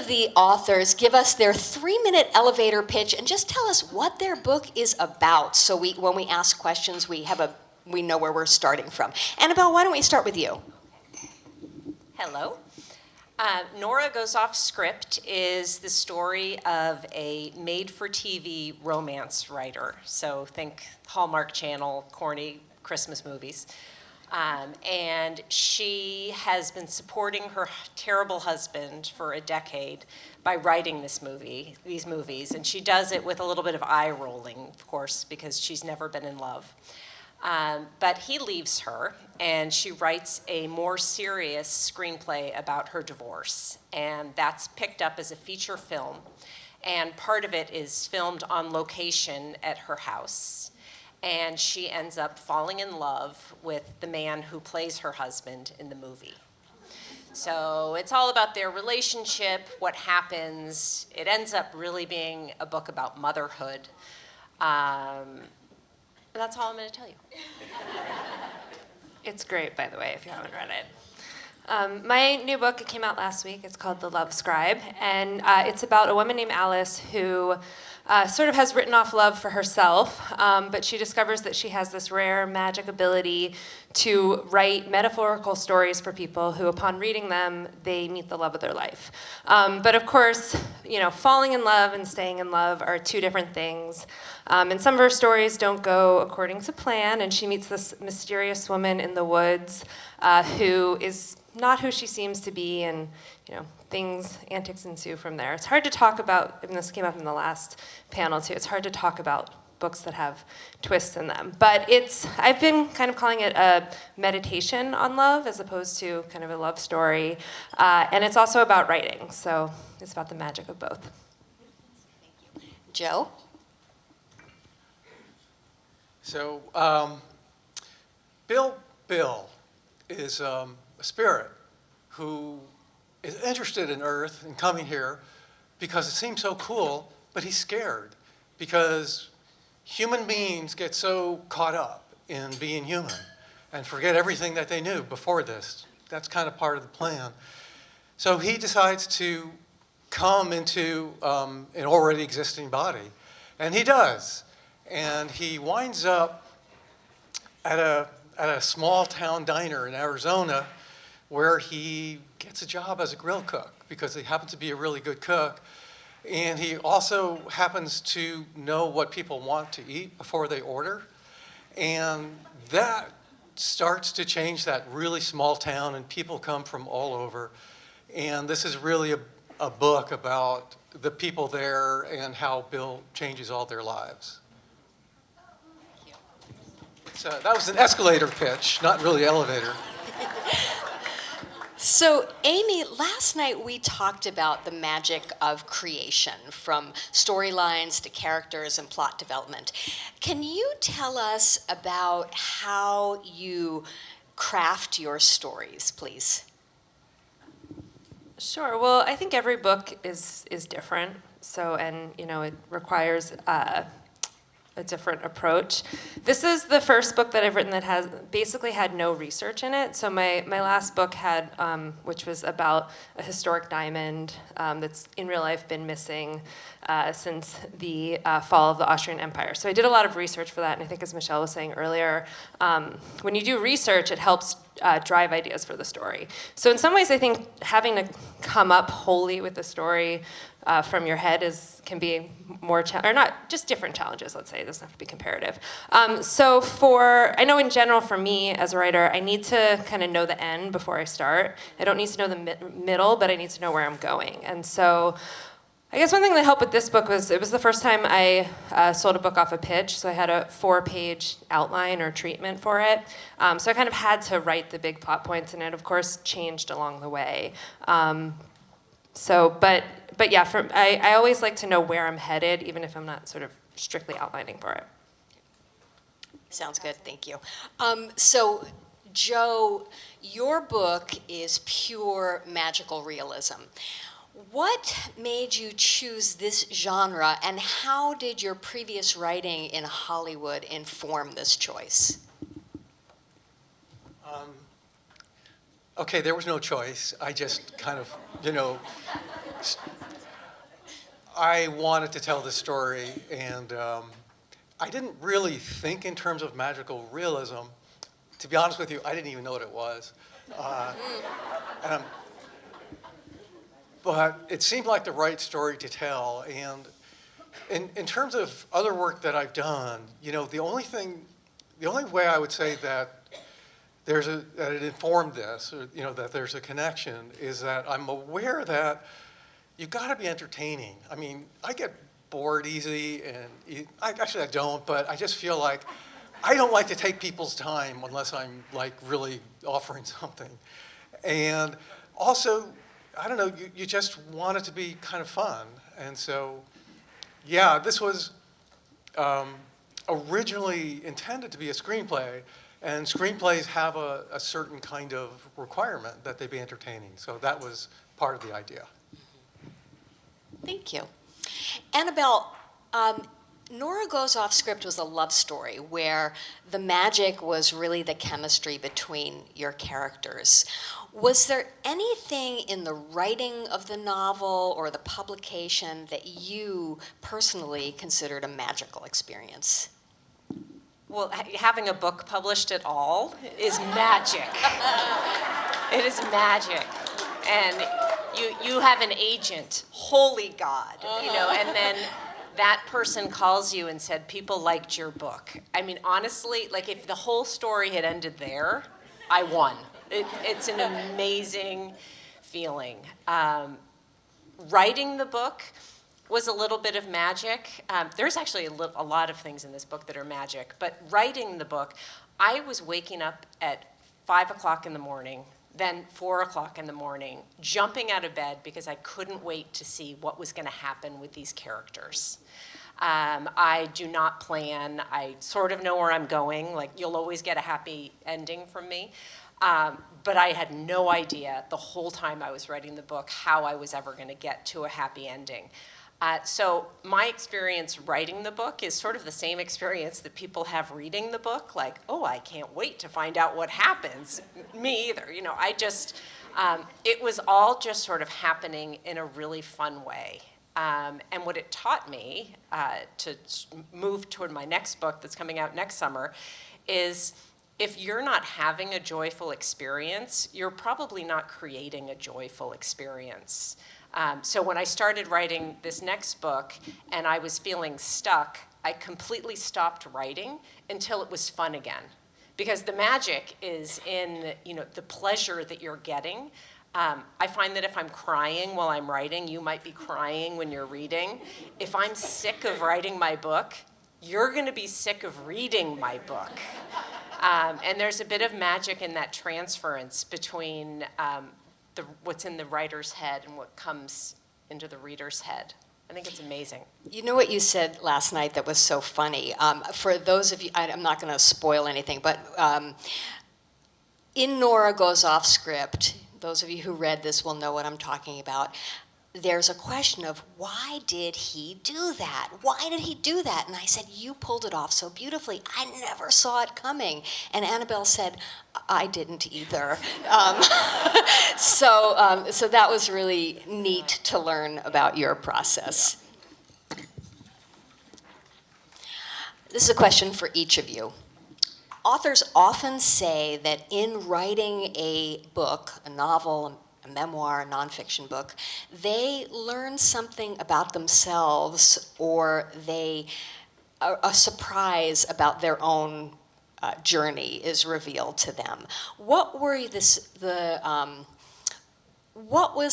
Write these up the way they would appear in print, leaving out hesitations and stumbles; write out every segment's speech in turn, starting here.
of the authors give us their 3-minute elevator pitch and just tell us what their book is about. So when we ask questions, we know where we're starting from. Annabel, why don't we start with you? Hello. Nora Goes Off Script is the story of a made-for-TV romance writer. So think Hallmark Channel, corny Christmas movies. And she has been supporting her terrible husband for a decade by writing these movies. And she does it with a little bit of eye rolling, of course, because she's never been in love. But he leaves her, and she writes a more serious screenplay about her divorce. And that's picked up as a feature film. And part of it is filmed on location at her house. And she ends up falling in love with the man who plays her husband in the movie. So it's all about their relationship, what happens. It ends up really being a book about motherhood. That's all I'm going to tell you. It's great, by the way, if you haven't read it. My new book came out last week. It's called The Love Scribe, and it's about a woman named Alice who sort of has written off love for herself, but she discovers that she has this rare magic ability to write metaphorical stories for people who, upon reading them, they meet the love of their life. But of course, falling in love and staying in love are two different things. And some of her stories don't go according to plan, and she meets this mysterious woman in the woods who is not who she seems to be, and antics ensue from there. It's hard to talk about, and this came up in the last panel too, it's hard to talk about books that have twists in them. But I've been kind of calling it a meditation on love as opposed to kind of a love story. And it's also about writing, so it's about the magic of both. Joe? So, Bill is a spirit who is interested in Earth and coming here because it seems so cool, but he's scared because human beings get so caught up in being human and forget everything that they knew before this. That's kind of part of the plan. So he decides to come into an already existing body, and he does. And he winds up at a small town diner in Arizona where he gets a job as a grill cook because he happens to be a really good cook. And he also happens to know what people want to eat before they order. And that starts to change that really small town, and people come from all over. And this is really a book about the people there and how Bill changes all their lives. So that was an escalator pitch, not really elevator. So, Amy, last night we talked about the magic of creation, from storylines to characters and plot development. Can you tell us about how you craft your stories, please? Sure. Well, I think every book is different. So, and it requires a different approach. This is the first book that I've written that has basically had no research in it. So my last book had, which was about a historic diamond that's in real life been missing since the fall of the Austrian Empire. So I did a lot of research for that, and I think as Michelle was saying earlier, when you do research, it helps drive ideas for the story. So in some ways, I think having to come up wholly with the story from your head can be more or not just different challenges. Let's say it doesn't have to be comparative. So I know in general for me as a writer, I need to kind of know the end before I start. I don't need to know the middle, but I need to know where I'm going. And so I guess one thing that helped with this book was it was the first time I sold a book off a pitch, so I had a 4-page outline or treatment for it. So I kind of had to write the big plot points, and it of course changed along the way. But yeah, I always like to know where I'm headed, even if I'm not sort of strictly outlining for it. Sounds good, thank you. So, Joe, your book is pure magical realism. What made you choose this genre, and how did your previous writing in Hollywood inform this choice? Okay, there was no choice. I just kind of, I wanted to tell this story, and I didn't really think in terms of magical realism. To be honest with you, I didn't even know what it was. And but it seemed like the right story to tell. And in terms of other work that I've done, the only way I would say that that it informed this, or that there's a connection, is that I'm aware that you've got to be entertaining. I mean, I get bored easy, and actually I don't, but I just feel like I don't like to take people's time unless I'm like really offering something. And also, I don't know, you just want it to be kind of fun. And so, yeah, this was originally intended to be a screenplay, and screenplays have a certain kind of requirement that they be entertaining. So that was part of the idea. Thank you. Annabel, Nora Goes Off Script was a love story where the magic was really the chemistry between your characters. Was there anything in the writing of the novel or the publication that you personally considered a magical experience? Well, having a book published at all is magic. It is magic. And you have an agent, holy God, and then that person calls you and said, people liked your book. I mean, honestly, like if the whole story had ended there, I won. It's an amazing feeling. Writing the book was a little bit of magic. There's actually a lot of things in this book that are magic, but writing the book, I was waking up at 5 o'clock in the morning, then 4 o'clock in the morning, jumping out of bed because I couldn't wait to see what was going to happen with these characters. I do not plan. I sort of know where I'm going. Like, you'll always get a happy ending from me. But I had no idea the whole time I was writing the book how I was ever going to get to a happy ending. So my experience writing the book is sort of the same experience that people have reading the book, like, oh, I can't wait to find out what happens. Me either, it was all just sort of happening in a really fun way. And what it taught me to move toward my next book that's coming out next summer is if you're not having a joyful experience, you're probably not creating a joyful experience. So when I started writing this next book and I was feeling stuck, I completely stopped writing until it was fun again. Because the magic is in, the pleasure that you're getting. I find that if I'm crying while I'm writing, you might be crying when you're reading. If I'm sick of writing my book, you're going to be sick of reading my book. And there's a bit of magic in that transference between what's in the writer's head and what comes into the reader's head. I think it's amazing. You know what you said last night that was so funny? For those of you, I'm not going to spoil anything, but in Nora Goes Off Script, those of you who read this will know what I'm talking about. There's a question of, why did he do that? Why did he do that? And I said, you pulled it off so beautifully. I never saw it coming. And Annabel said, I didn't either. So that was really neat to learn about your process. This is a question for each of you. Authors often say that in writing a book, a novel, a memoir, a nonfiction book, they learn something about themselves, or a surprise about their own journey is revealed to them. What was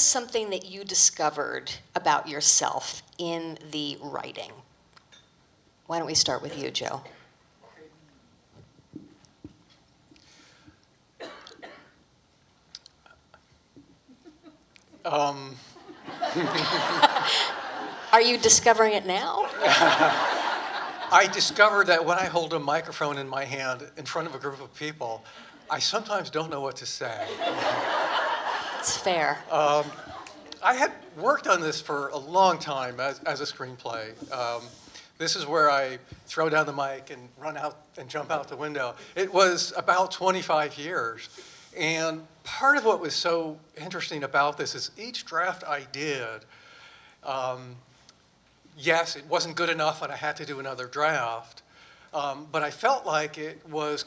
something that you discovered about yourself in the writing? Why don't we start with you, Joe? Are you discovering it now? I discovered that when I hold a microphone in my hand in front of a group of people, I sometimes don't know what to say. It's fair. I had worked on this for a long time as a screenplay. This is where I throw down the mic and run out and jump out the window. It was about 25 years. And part of what was so interesting about this is each draft I did Yes, it wasn't good enough and I had to do another draft, but I felt like it was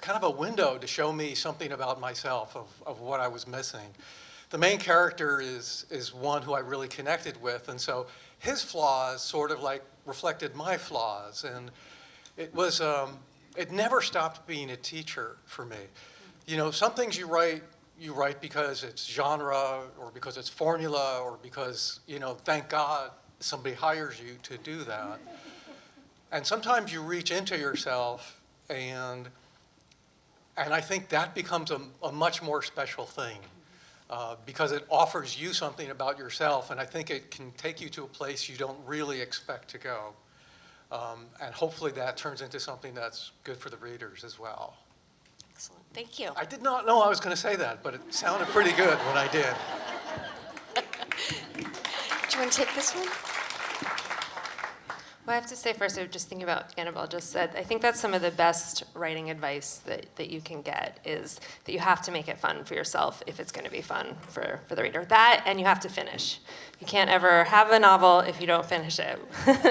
kind of a window to show me something about myself, of what I was missing. The main character is one who I really connected with, and so his flaws sort of like reflected my flaws, and it was, it never stopped being a teacher for me. You know, some things you write because it's genre, or because it's formula, or because, you know, thank God somebody hires you to do that. And sometimes you reach into yourself, and I think that becomes a much more special thing, because it offers you something about yourself, and I think it can take you to a place you don't really expect to go. And hopefully that turns into something that's good for the readers as well. Excellent. Thank you. I did not know I was going to say that, but it sounded pretty good when I did. Do you want to take this one? Well, I have to say first, I was just thinking about what Annabel just said. I think that's some of the best writing advice that you can get, is that you have to make it fun for yourself if it's going to be fun for the reader. That, and you have to finish. You can't ever have a novel if you don't finish it,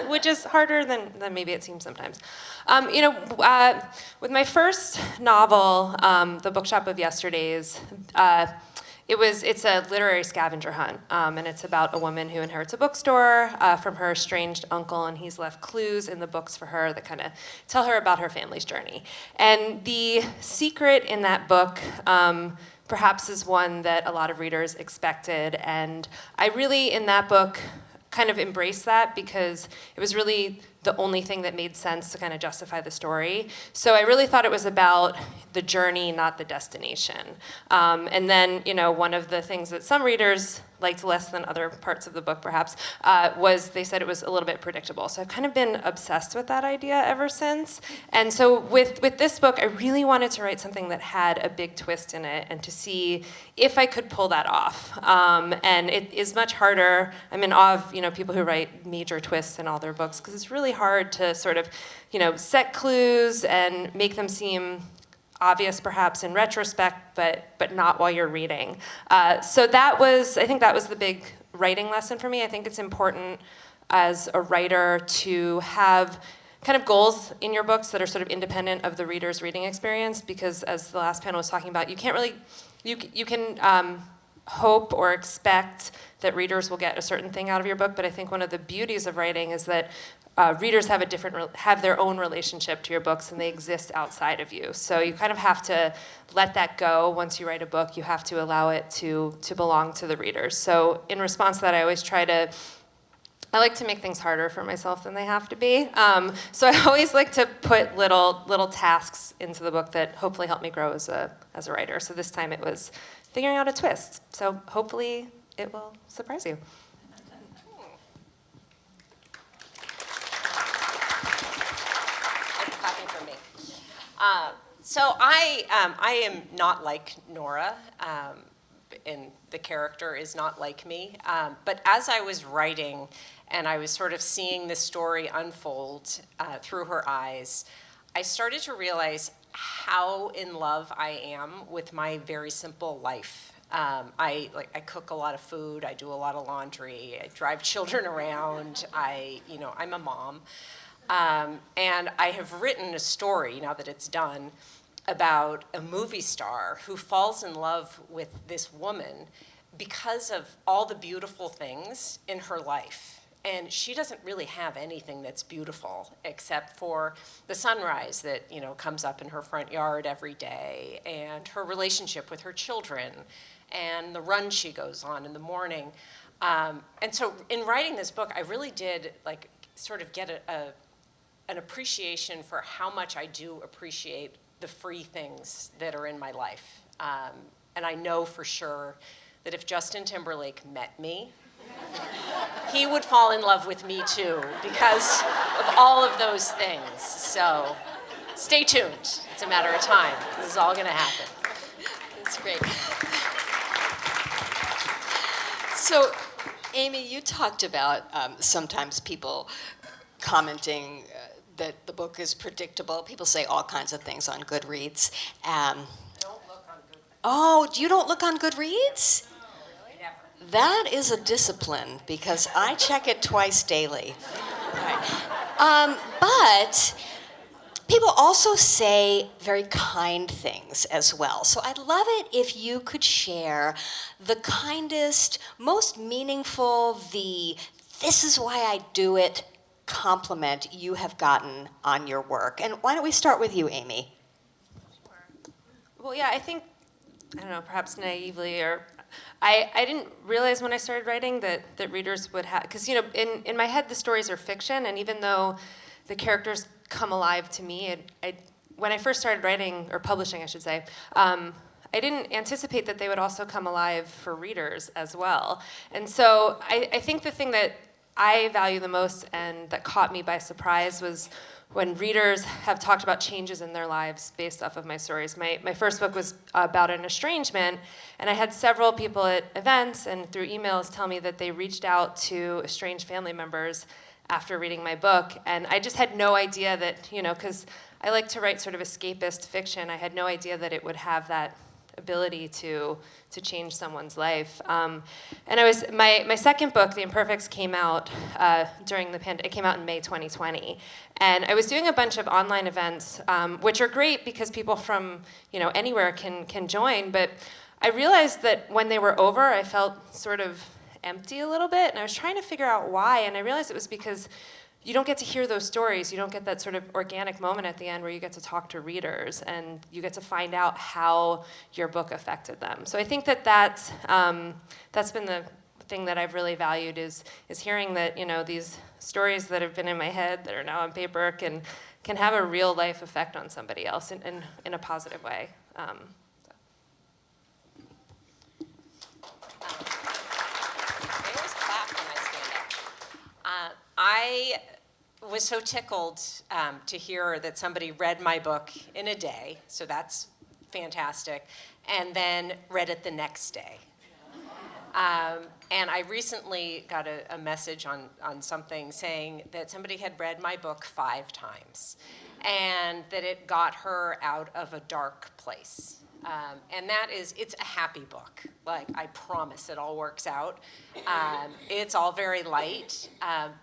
which is harder than maybe it seems sometimes. With my first novel, The Bookshop of Yesterdays, it's a literary scavenger hunt, and it's about a woman who inherits a bookstore from her estranged uncle, and he's left clues in the books for her that kind of tell her about her family's journey. And the secret in that book perhaps is one that a lot of readers expected, and I really, in that book, kind of embraced that because it was really the only thing that made sense to kind of justify the story. So I really thought it was about the journey, not the destination. And then, you know, one of the things that some readers liked less than other parts of the book, perhaps, was they said it was a little bit predictable. So I've kind of been obsessed with that idea ever since. And so with this book, I really wanted to write something that had a big twist in it and to see if I could pull that off. And it is much harder. I'm in awe of, you know, people who write major twists in all their books, because it's really hard to sort of, you know, set clues and make them seem obvious perhaps in retrospect, but not while you're reading. So I think that was the big writing lesson for me. I think it's important as a writer to have kind of goals in your books that are sort of independent of the reader's reading experience, because as the last panel was talking about, you can't really, you can hope or expect that readers will get a certain thing out of your book, but I think one of the beauties of writing is that readers have their own relationship to your books, and they exist outside of you. So you kind of have to let that go. Once you write a book, you have to allow it to belong to the readers. So in response to that, I like to make things harder for myself than they have to be. So I always like to put little tasks into the book that hopefully help me grow as a writer. So this time it was figuring out a twist. So hopefully it will surprise you. Clapping for me. So I am not like Nora, and the character is not like me. But as I was writing, and I was sort of seeing the story unfold through her eyes, I started to realize how in love I am with my very simple life. I cook a lot of food. I do a lot of laundry. I drive children around. I'm a mom. And I have written a story, now that it's done, about a movie star who falls in love with this woman because of all the beautiful things in her life. And she doesn't really have anything that's beautiful except for the sunrise that, you know, comes up in her front yard every day, and her relationship with her children, and the run she goes on in the morning. And so in writing this book, I really did sort of get an appreciation for how much I do appreciate the free things that are in my life. And I know for sure that if Justin Timberlake met me, he would fall in love with me too, because of all of those things. So stay tuned. It's a matter of time. This is all going to happen. That's great. So, Amy, you talked about sometimes people commenting that the book is predictable. People say all kinds of things on Goodreads. Don't look on Goodreads. Oh, you don't look on Goodreads? Never. That is a discipline because I check it twice daily. Right. But people also say very kind things as well. So I'd love it if you could share the kindest, most meaningful, this is why I do it compliment you have gotten on your work. And why don't we start with you, Amy? Well, yeah, I think, I don't know, perhaps naively, or I didn't realize when I started writing that readers would have, because, in my head the stories are fiction, and even though the characters come alive to me, when I first started writing, or publishing, I should say, I didn't anticipate that they would also come alive for readers as well. And so I think the thing that I value the most and that caught me by surprise was when readers have talked about changes in their lives based off of my stories. My first book was about an estrangement, and I had several people at events and through emails tell me that they reached out to estranged family members after reading my book, and I just had no idea that, because I like to write sort of escapist fiction, I had no idea that it would have that ability to change someone's life. And my second book, The Imperfects, came out during the pandemic. It came out in May 2020, and I was doing a bunch of online events, which are great because people from anywhere can join. But I realized that when they were over, I felt sort of empty a little bit, and I was trying to figure out why. And I realized it was because you don't get to hear those stories. You don't get that sort of organic moment at the end where you get to talk to readers and you get to find out how your book affected them. So I think that's been the thing that I've really valued is hearing that these stories that have been in my head that are now on paper can have a real life effect on somebody else in a positive way. I was so tickled to hear that somebody read my book in a day, so that's fantastic, and then read it the next day. And I recently got a message on something saying that somebody had read my book 5 times, and that it got her out of a dark place. And it's a happy book. Like, I promise it all works out. It's all very light,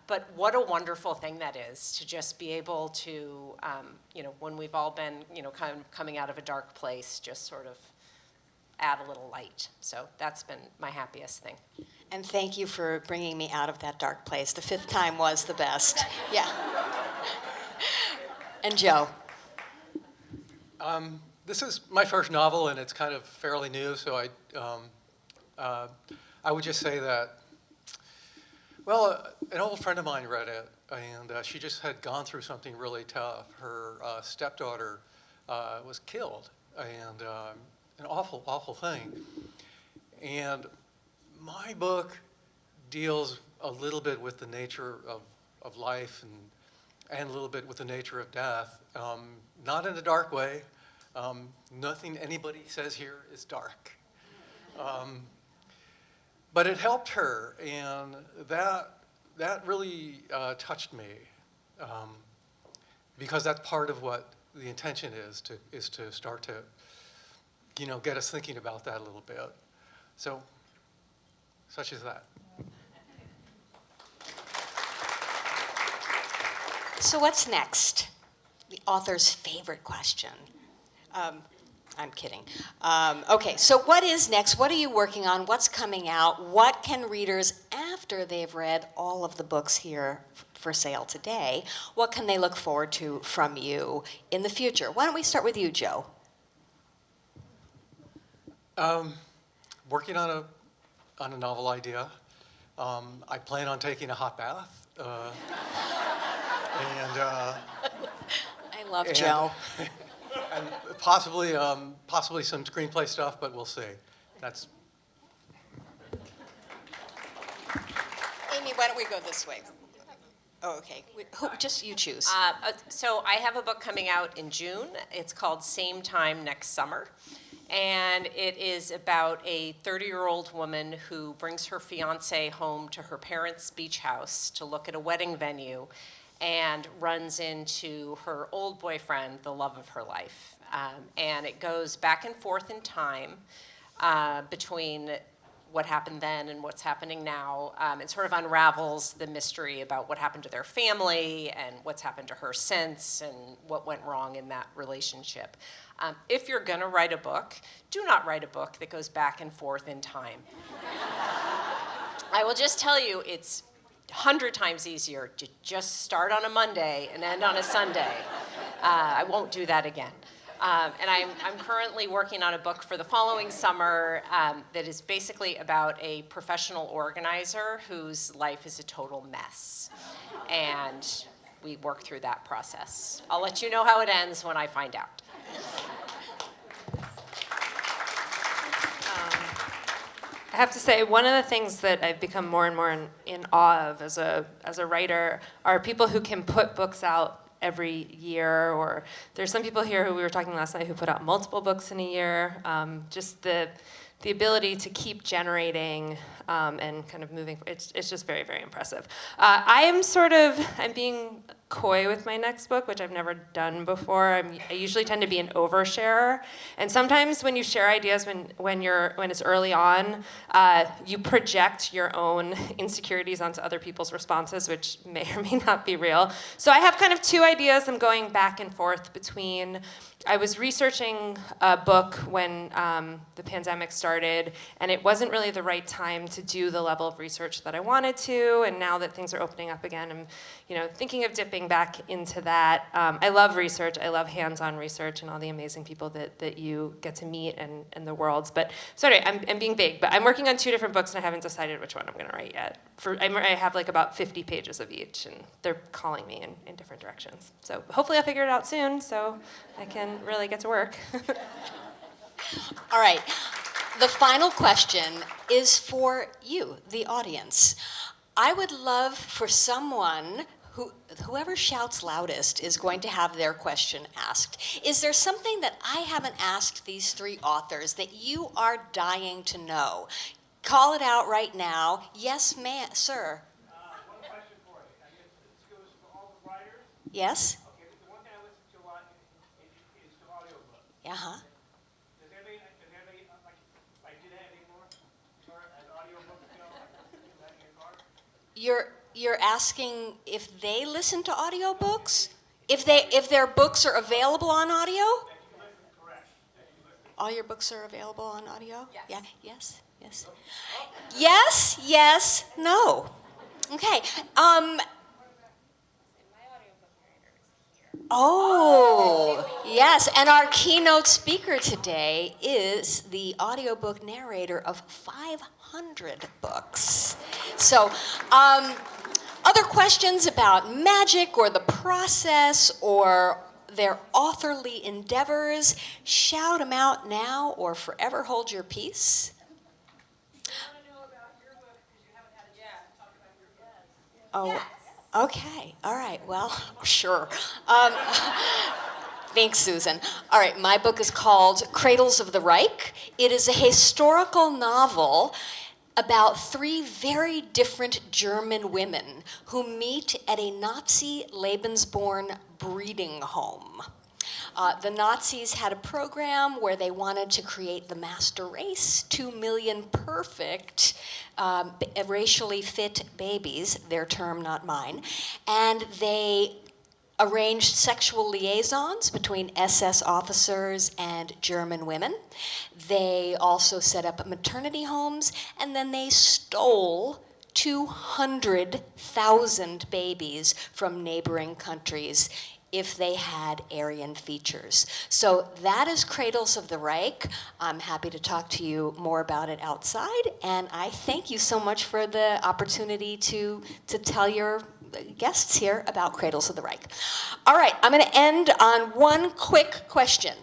but what a wonderful thing that is to just be able to, when we've all been, kind of coming out of a dark place, just sort of add a little light. So that's been my happiest thing. And thank you for bringing me out of that dark place. The 5th time was the best. Yeah. And Joe? This is my first novel, and it's kind of fairly new, so I would just say that, an old friend of mine read it, and she just had gone through something really tough. Her stepdaughter was killed, and an awful, awful thing. And my book deals a little bit with the nature of life and a little bit with the nature of death, not in a dark way. Nothing anybody says here is dark. But it helped her, and that really touched me, because that's part of what the intention is to start to, get us thinking about that a little bit. So, such as that. So what's next? The author's favorite question. I'm kidding. Okay, so what is next? What are you working on? What's coming out? What can readers, after they've read all of the books here for sale today, what can they look forward to from you in the future? Why don't we start with you, Joe? Working on a novel idea. I plan on taking a hot bath. I love Joe. And possibly some screenplay stuff, but we'll see. That's. Amy, why don't we go this way? Oh, okay. Just you choose. So I have a book coming out in June. It's called Same Time Next Summer. And it is about a 30-year-old woman who brings her fiancé home to her parents' beach house to look at a wedding venue and runs into her old boyfriend, the love of her life. And it goes back and forth in time between what happened then and what's happening now. It sort of unravels the mystery about what happened to their family and what's happened to her since and what went wrong in that relationship. If you're going to write a book, do not write a book that goes back and forth in time. I will just tell you, it's 100 times easier to just start on a Monday and end on a Sunday. I won't do that again. And I'm currently working on a book for the following summer that is basically about a professional organizer whose life is a total mess. And we work through that process. I'll let you know how it ends when I find out. I have to say, one of the things that I've become more and more in awe of as a writer are people who can put books out every year, or there's some people here who we were talking last night who put out multiple books in a year. Just the ability to keep generating and kind of moving, it's just very, very impressive. I'm being coy with my next book, which I've never done before. I usually tend to be an oversharer, and sometimes when you share ideas when it's early on, you project your own insecurities onto other people's responses, which may or may not be real. So I have kind of two ideas I'm going back and forth between. I was researching a book when the pandemic started, and it wasn't really the right time to do the level of research that I wanted to, and now that things are opening up again, I'm thinking of dipping back into that. I love research. I love hands-on research and all the amazing people that you get to meet and the worlds. But sorry, I'm being vague, but I'm working on two different books, and I haven't decided which one I'm going to write yet. I have like about 50 pages of each, and they're calling me in different directions. So hopefully I'll figure it out soon so I can really get to work. All right. The final question is for you, the audience. I would love for someone whoever shouts loudest is going to have their question asked. Is there something that I haven't asked these three authors that you are dying to know? Call it out right now. Yes, ma'am, sir. One question for you. I guess this goes for all the writers. Yes? Okay, the one thing I listen to a lot is the audiobook. Uh-huh. Does anybody like do that anymore? Or an audiobook, like in your car? You're asking if they listen to audiobooks? If their books are available on audio? Correct. All your books are available on audio? Yes. Yeah. Yes. Yes. Yes. Yes. No. Okay. Oh, yes. And our keynote speaker today is the audiobook narrator of 500 books. So, other questions about magic or the process or their authorly endeavors, shout them out now or forever hold your peace. Oh, okay. All right. Well, sure. Thanks, Susan. All right. My book is called Cradles of the Reich. It is a historical novel about three very different German women who meet at a Nazi Lebensborn breeding home. The Nazis had a program where they wanted to create the master race, 2 million perfect, racially fit babies, their term, not mine, and they arranged sexual liaisons between SS officers and German women. They also set up maternity homes, and then they stole 200,000 babies from neighboring countries if they had Aryan features. So that is Cradles of the Reich. I'm happy to talk to you more about it outside, and I thank you so much for the opportunity to tell your guests here about Cradles of the Reich. All right, I'm going to end on one quick question.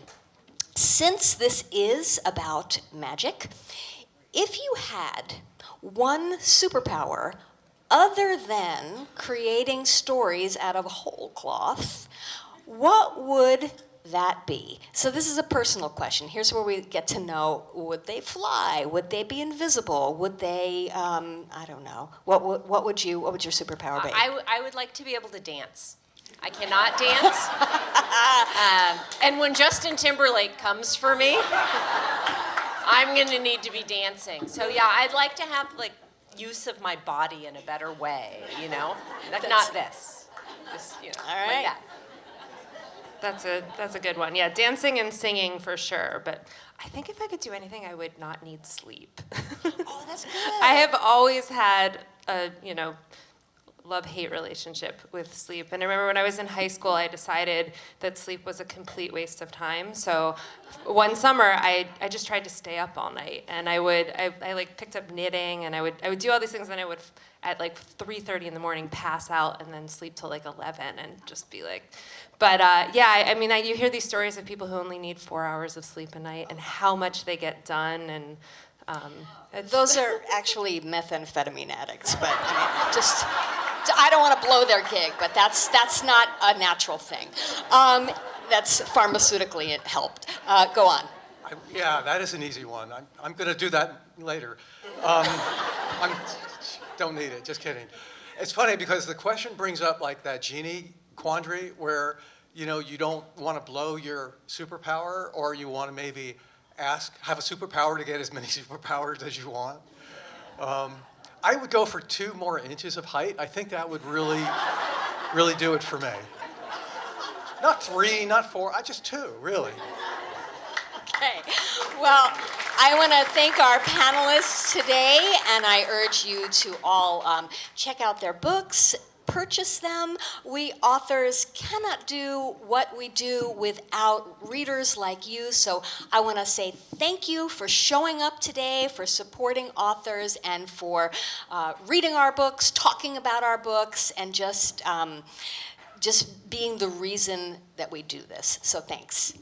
Since this is about magic, if you had one superpower other than creating stories out of whole cloth, what would that be? So this is a personal question. Here's where we get to know, would they fly? Would they be invisible? Would they, I don't know. What would your superpower be? I would like to be able to dance. I cannot dance. And when Justin Timberlake comes for me, I'm gonna need to be dancing. So yeah, I'd like to have like use of my body in a better way, you know? Like, not this. Just, you know, All like right. that. That's a good one. Yeah, dancing and singing for sure. But I think if I could do anything, I would not need sleep. Oh, that's good. I have always had a, love-hate relationship with sleep. And I remember when I was in high school, I decided that sleep was a complete waste of time. So one summer, I just tried to stay up all night. And I like picked up knitting, and I would do all these things, and I would, at like 3:30 in the morning, pass out and then sleep till like 11 and just be like, but I mean, you hear these stories of people who only need 4 hours of sleep a night and how much they get done, and Those are actually methamphetamine addicts, but I mean, I don't want to blow their gig, but that's not a natural thing. That's pharmaceutically helped. Go on. Yeah, that is an easy one. I'm going to do that later. Don't need it, just kidding. It's funny because the question brings up like that genie quandary where, you don't want to blow your superpower, or you want to maybe have a superpower to get as many superpowers as you want. I would go for 2 more inches of height. I think that would really, really do it for me. Not 3, not 4, just 2, really. Okay. Well, I want to thank our panelists today, and I urge you to all check out their books, purchase them. We authors cannot do what we do without readers like you, so I want to say thank you for showing up today, for supporting authors, and for reading our books, talking about our books, and just being the reason that we do this. So thanks.